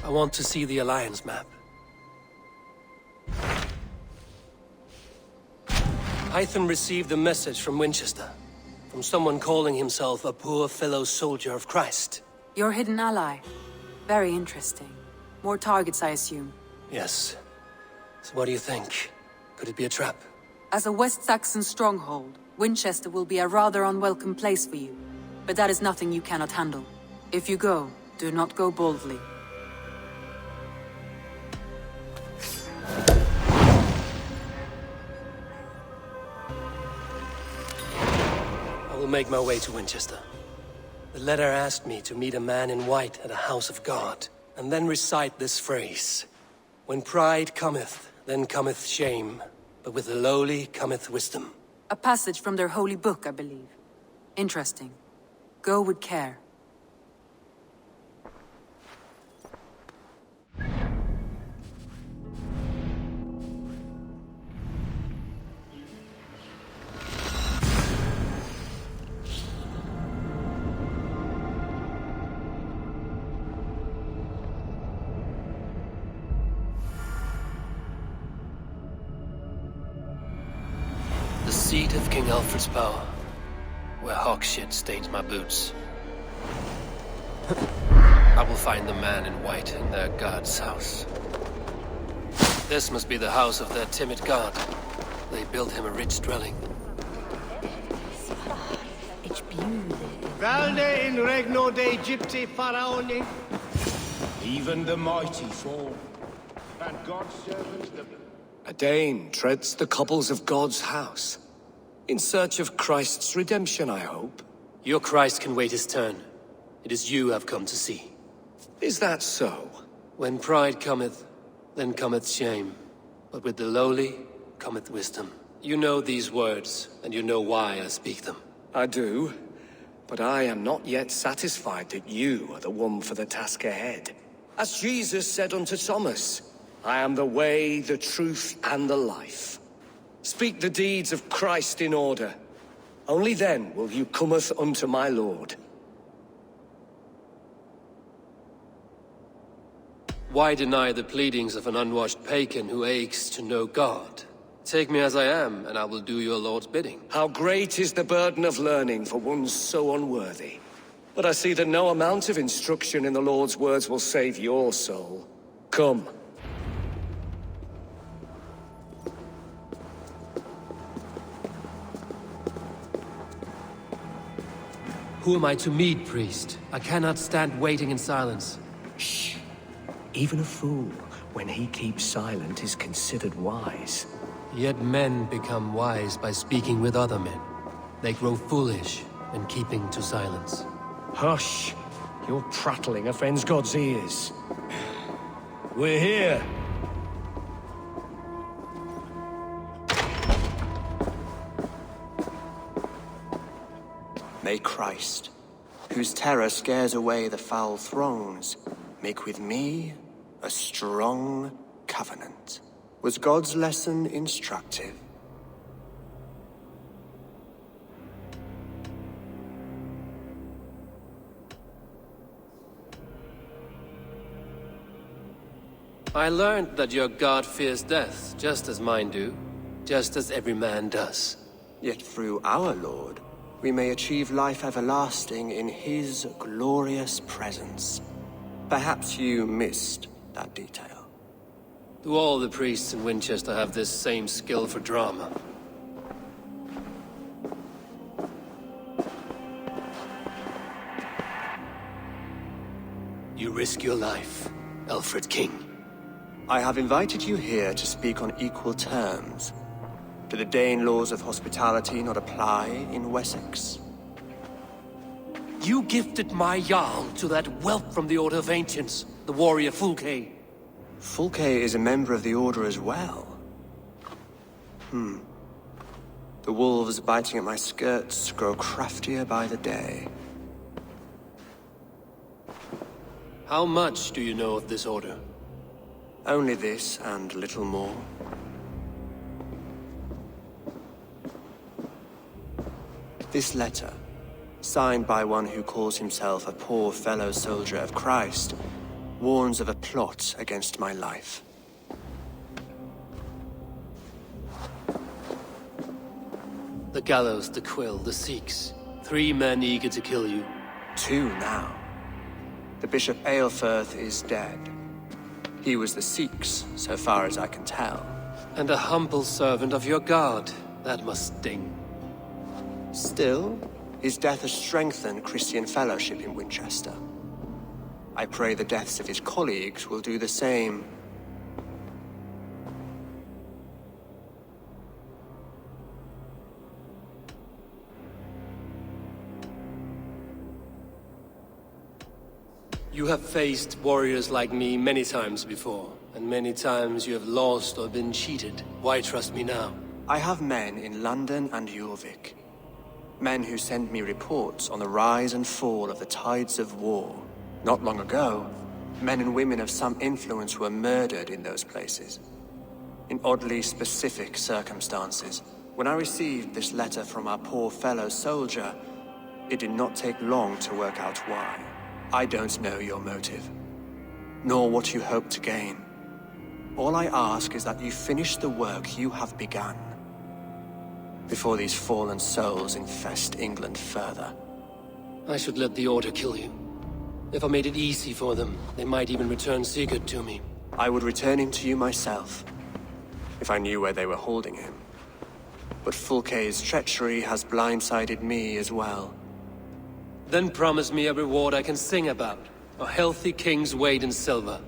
I want to see the Alliance map. Hytham received a message from Wincestre. From someone calling himself a poor fellow soldier of Christ. Your hidden ally. Very interesting. More targets, I assume. Yes. So what do you think? Could it be a trap? As a West Saxon stronghold, Wincestre will be a rather unwelcome place for you. But that is nothing you cannot handle. If you go, do not go boldly. I will make my way to Winchester. The letter asked me to meet a man in white at a house of God, and then recite this phrase. When pride cometh, then cometh shame, but with the lowly cometh wisdom. A passage from their holy book, I believe. Interesting. Go with care. The seat of King Alfred's power, where hawk shit stains my boots. I will find the man in white in their god's house. This must be the house of their timid god. They built him a rich dwelling. Valde in regno de Egypte Pharaoni. Even the mighty fall, and God's servants the... A Dane treads the cobbles of God's house. In search of Christ's redemption, I hope. Your Christ can wait his turn. It is you I've come to see. Is that so? When pride cometh, then cometh shame. But with the lowly cometh wisdom. You know these words, and you know why I speak them. I do. But I am not yet satisfied that you are the one for the task ahead. As Jesus said unto Thomas, I am the way, the truth, and the life. Speak the deeds of Christ in order. Only then will you cometh unto my Lord. Why deny the pleadings of an unwashed pagan who aches to know God? Take me as I am, and I will do your Lord's bidding. How great is the burden of learning for one so unworthy. But I see that no amount of instruction in the Lord's words will save your soul. Come. Who am I to meet, priest? I cannot stand waiting in silence. Shh. Even a fool, when he keeps silent, is considered wise. Yet men become wise by speaking with other men. They grow foolish when keeping to silence. Hush! Your prattling offends God's ears. We're here. May Christ, whose terror scares away the foul throngs, make with me a strong covenant. Was God's lesson instructive? I learned that your God fears death, just as mine do, just as every man does. Yet through our Lord, we may achieve life everlasting in his glorious presence. Perhaps you missed that detail. Do all the priests in Winchester have this same skill for drama? You risk your life, Alfred King. I have invited you here to speak on equal terms. Do the Dane laws of hospitality not apply in Wessex? You gifted my Jarl to that whelp from the Order of Ancients, the warrior Fulke. Fulke is a member of the Order as well. The wolves biting at my skirts grow craftier by the day. How much do you know of this order? Only this and little more. This letter, signed by one who calls himself a poor fellow soldier of Christ, warns of a plot against my life. The gallows, the quill, the Sikhs. 3 men eager to kill you. 2 now. The Bishop Aelfirth is dead. He was the Sikhs, so far as I can tell. And a humble servant of your god. That must sting. Still, his death has strengthened Christian fellowship in Winchester. I pray the deaths of his colleagues will do the same. You have faced warriors like me many times before, and many times you have lost or been cheated. Why trust me now? I have men in London and Jorvik. Men who send me reports on the rise and fall of the tides of war. Not long ago, men and women of some influence were murdered in those places. In oddly specific circumstances. When I received this letter from our poor fellow soldier, it did not take long to work out why. I don't know your motive, nor what you hope to gain. All I ask is that you finish the work you have begun, before these fallen souls infest England further. I should let the Order kill you. If I made it easy for them, they might even return Sigurd to me. I would return him to you myself, if I knew where they were holding him. But Fulke's treachery has blindsided me as well. Then promise me a reward I can sing about. A healthy king's weight in silver.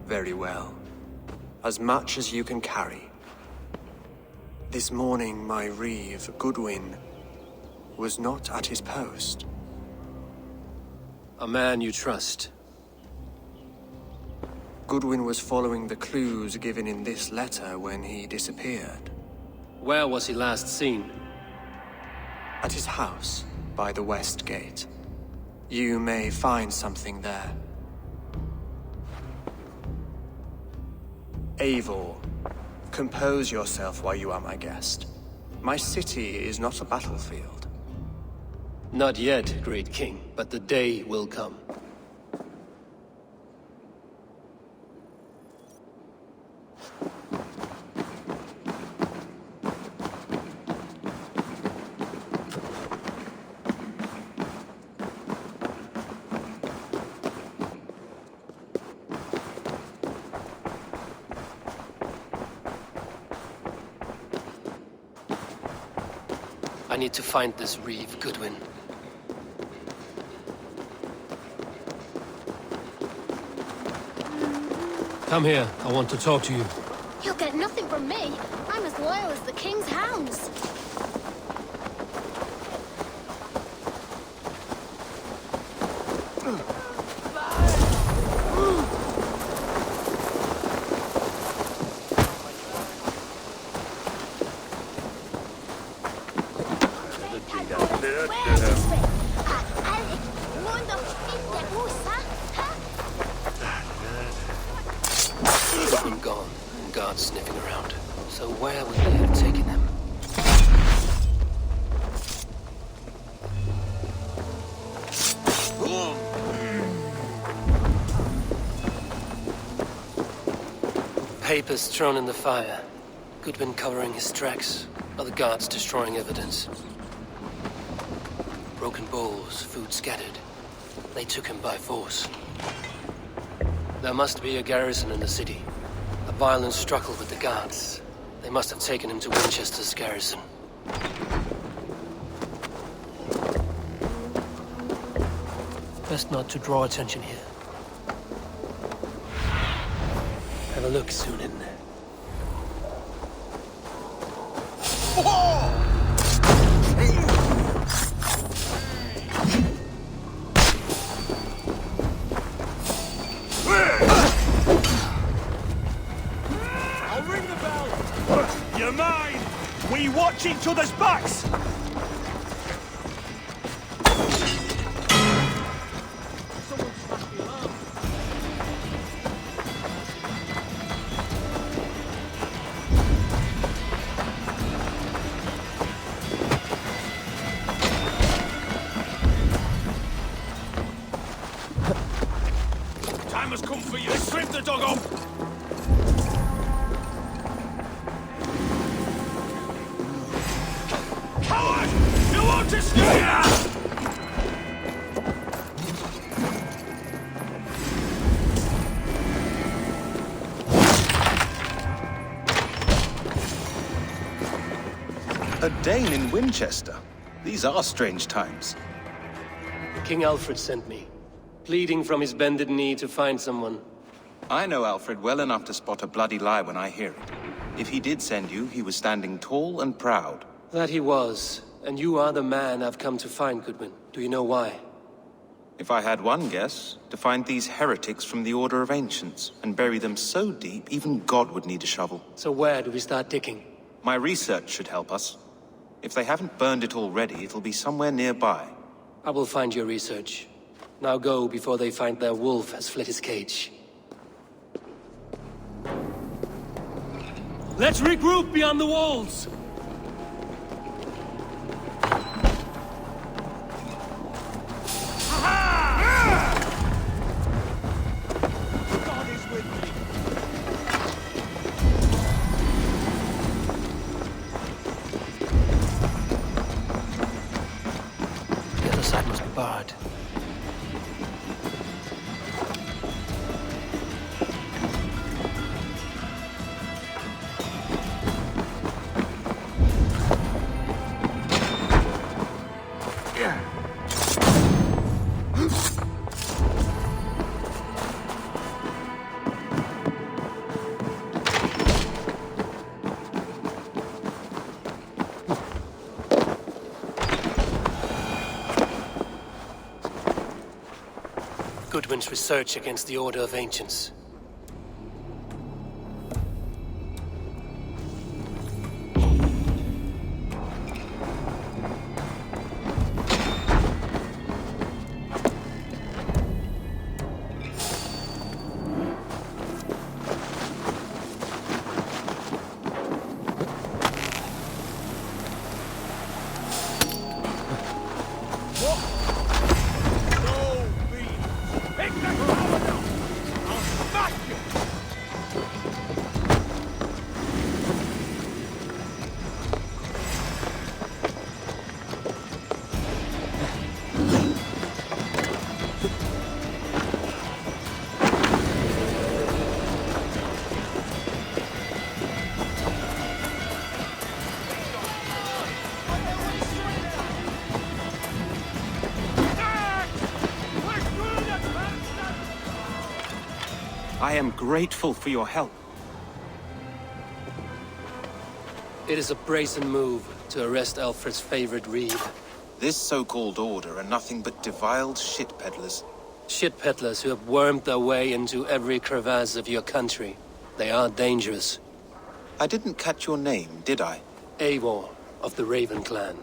Very well. As much as you can carry. This morning, my Reeve, Goodwin, was not at his post. A man you trust. Goodwin was following the clues given in this letter when he disappeared. Where was he last seen? At his house, by the West Gate. You may find something there. Eivor, compose yourself while you are my guest. My city is not a battlefield. Not yet, great king, but the day will come. I need to find this Reeve, Goodwin. Come here. I want to talk to you. You'll get nothing from me. I'm as loyal as the king's hounds. I'm gone, and guards sniffing around. So where would they have taken him? Papers thrown in the fire. Goodwin covering his tracks. Other guards destroying evidence. Broken bowls, food scattered. They took him by force. There must be a garrison in the city. A violent struggle with the guards. They must have taken him to Winchester's garrison. Best not to draw attention here. Have a look soon in there. I'll ring the bell! You're mine! We watch each other's backs! A Dane in Wincestre? These are strange times. King Alfred sent me, pleading from his bended knee to find someone. I know Alfred well enough to spot a bloody lie when I hear it. If he did send you, he was standing tall and proud. That he was, and you are the man I've come to find, Goodwin. Do you know why? If I had one guess, to find these heretics from the Order of Ancients, and bury them so deep, even God would need a shovel. So where do we start digging? My research should help us. If they haven't burned it already, it'll be somewhere nearby. I will find your research. Now go before they find their wolf has fled his cage. Let's regroup beyond the walls! God is with me. The other side must be barred. Goodwin's research against the Order of Ancients. I am grateful for your help. It is a brazen move to arrest Alfred's favorite Reeve. This so-called order are nothing but deviled shit peddlers. Shit peddlers who have wormed their way into every crevasse of your country. They are dangerous. I didn't catch your name, did I? Eivor, of the Raven clan.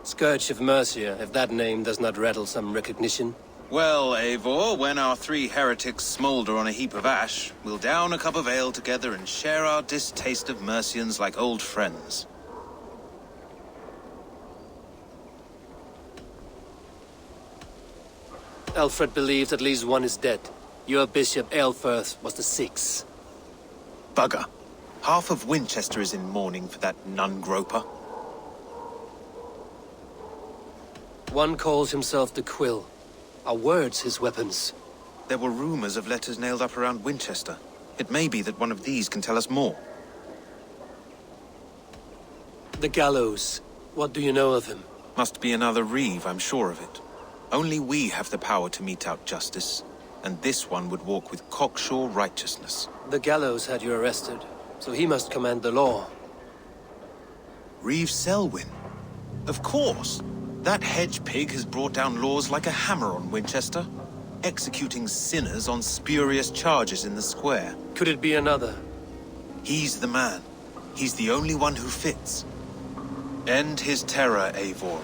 Scourge of Mercia, if that name does not rattle some recognition. Well, Eivor, when our three heretics smolder on a heap of ash, we'll down a cup of ale together and share our distaste of Mercians like old friends. Alfred believes at least one is dead. Your bishop, Aelfirth, was the sixth. Bugger. Half of Wincestre is in mourning for that nun-groper. One calls himself the Quill. Are words his weapons? There were rumors of letters nailed up around Wincestre. It may be that one of these can tell us more. The gallows. What do you know of him? Must be another Reeve, I'm sure of it. Only we have the power to mete out justice, and this one would walk with cocksure righteousness. The gallows had you arrested, so he must command the law. Reeve Selwyn? Of course! That hedge pig has brought down laws like a hammer on Wincestre, executing sinners on spurious charges in the square. Could it be another? He's the man. He's the only one who fits. End his terror, Eivor.